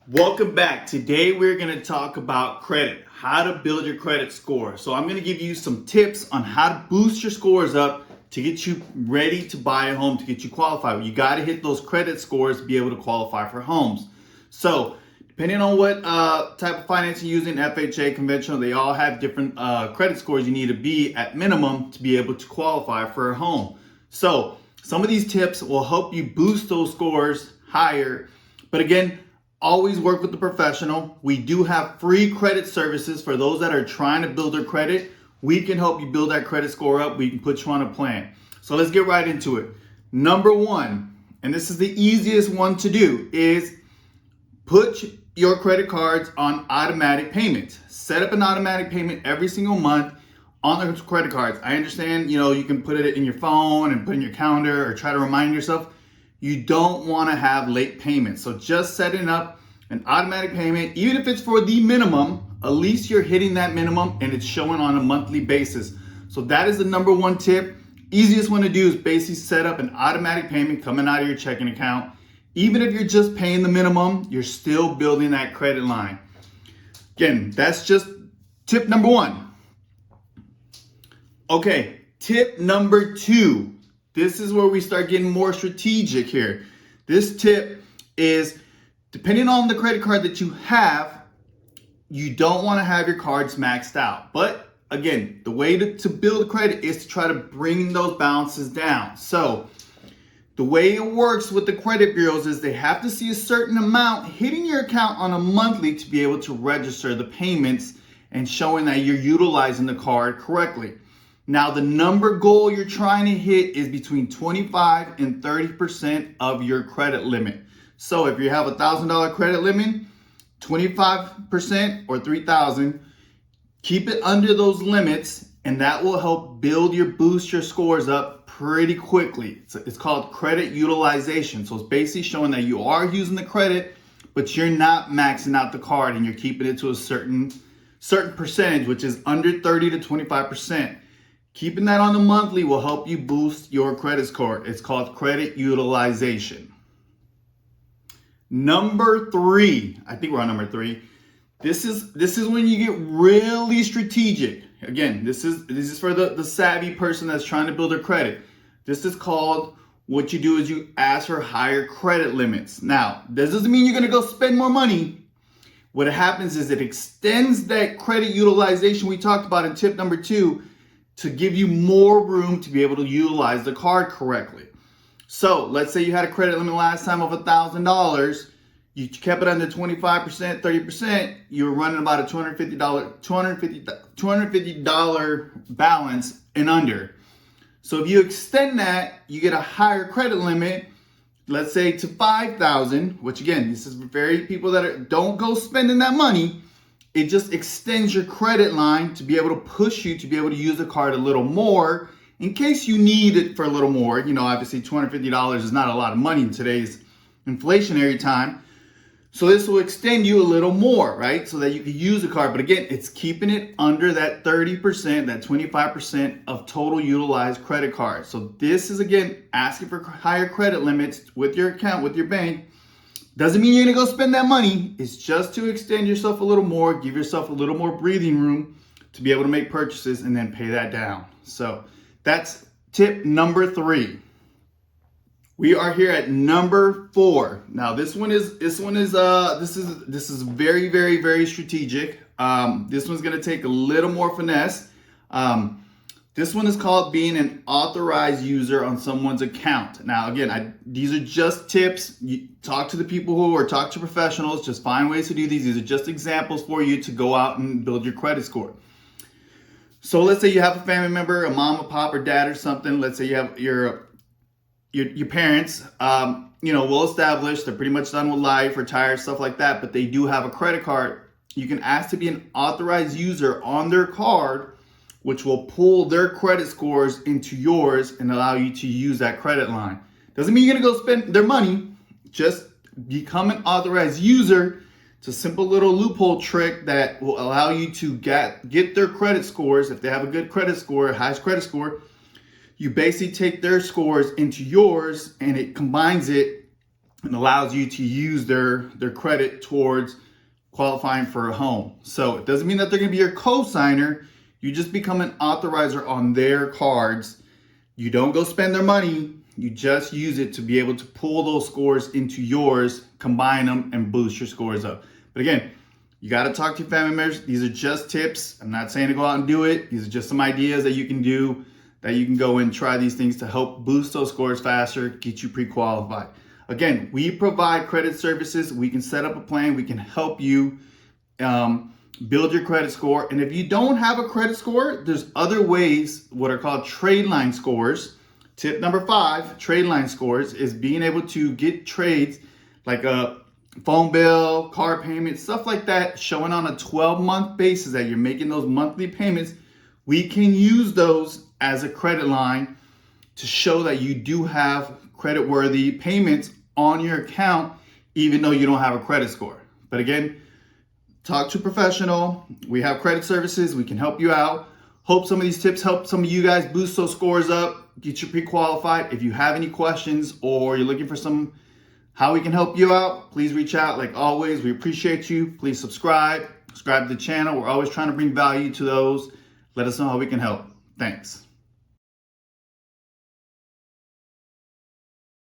Welcome back. Today we're going to talk about credit, how to build your credit score. So I'm going to give you some tips on how to boost your scores up to get you ready to buy a home, to get you qualified. You got to hit those credit scores to be able to qualify for homes. So depending on what type of financing you're using, FHA, conventional, they all have different credit scores you need to be at minimum to be able to qualify for a home. So some of these tips will help you boost those scores higher. But again, always work with the professional. We do have free credit services for those that are trying to build their credit. We can help you build that credit score up. We can put you on a plan. So let's get right into it. Number one, and this is the easiest one to do, is put your credit cards on automatic payments. Set up an automatic payment every single month on the credit cards. I understand, you can put it in your phone and put it in your calendar or try to remind yourself. You don't want to have late payments. So just setting up an automatic payment, even if it's for the minimum, at least you're hitting that minimum and it's showing on a monthly basis. So that is the number one tip. Easiest one to do is basically set up an automatic payment coming out of your checking account. Even if you're just paying the minimum, you're still building that credit line. Again, that's just tip number one. Okay, tip number two. This is where we start getting more strategic here. This tip is, depending on the credit card that you have, you don't want to have your cards maxed out. But again, the way to build credit is to try to bring those balances down. So the way it works with the credit bureaus is they have to see a certain amount hitting your account on a monthly to be able to register the payments and showing that you're utilizing the card correctly. Now, the number goal you're trying to hit is between 25 and 30% of your credit limit. So if you have $1,000 credit limit, 25% or $3,000, keep it under those limits, and that will help boost your scores up pretty quickly. It's called credit utilization. So it's basically showing that you are using the credit, but you're not maxing out the card and you're keeping it to a certain percentage, which is under 30 to 25%. Keeping that on the monthly will help you boost your credit score. It's called credit utilization. Number three, I think we're on number three. This is when you get really strategic. Again, this is for the savvy person that's trying to build their credit. This is called, what you do is you ask for higher credit limits. Now, this doesn't mean you're gonna go spend more money. What happens is it extends that credit utilization we talked about in tip number two to give you more room to be able to utilize the card correctly. So let's say you had a credit limit last time of $1,000, you kept it under 25%, 30%, you were running about a $250 balance and under. So if you extend that, you get a higher credit limit, let's say to $5,000, which again, this is very people that don't go spending that money. It just extends your credit line to be able to push you to be able to use the card a little more in case you need it for a little more. Obviously $250 is not a lot of money in today's inflationary time. So this will extend you a little more, right? So that you can use the card. But again, it's keeping it under that 30%, that 25% of total utilized credit cards. So this is, again, asking for higher credit limits with your account, with your bank. Doesn't mean you're gonna go spend that money. It's just to extend yourself a little more, give yourself a little more breathing room to be able to make purchases and then pay that down. So that's tip number three. We are here at number four. Now this is very, very, very strategic. This one's gonna take a little more finesse. This one is called being an authorized user on someone's account. Now, again, these are just tips. You talk to the people talk to professionals. Just find ways to do these. These are just examples for you to go out and build your credit score. So let's say you have a family member, a mom, a pop, or dad, or something. Let's say you have your parents, well established. They're pretty much done with life, retired, stuff like that. But they do have a credit card. You can ask to be an authorized user on their card, which will pull their credit scores into yours and allow you to use that credit line. Doesn't mean you're gonna go spend their money, just become an authorized user. It's a simple little loophole trick that will allow you to get their credit scores. If they have a good credit score, highest credit score, you basically take their scores into yours and it combines it and allows you to use their credit towards qualifying for a home. So it doesn't mean that they're going to be your co-signer. You just become an authorizer on their cards. You don't go spend their money. You just use it to be able to pull those scores into yours, combine them, and boost your scores up. But again, you got to talk to your family members. These are just tips. I'm not saying to go out and do it. These are just some ideas that you can do, that you can go and try these things to help boost those scores faster, get you pre-qualified. Again, we provide credit services. We can set up a plan. We can help you build your credit score. And if you don't have a credit score, there's other ways, what are called trade line scores. Tip number 5, trade line scores, is being able to get trades like a phone bill, car payment, stuff like that, showing on a 12-month basis that you're making those monthly payments. We can use those as a credit line to show that you do have credit-worthy payments on your account, even though you don't have a credit score. But again, talk to a professional. We have credit services. We can help you out. Hope some of these tips help some of you guys boost those scores up, get you pre-qualified. If you have any questions or you're looking for how we can help you out, please reach out. Like always, we appreciate you. Please subscribe to the channel. We're always trying to bring value to those. Let us know how we can help. Thanks.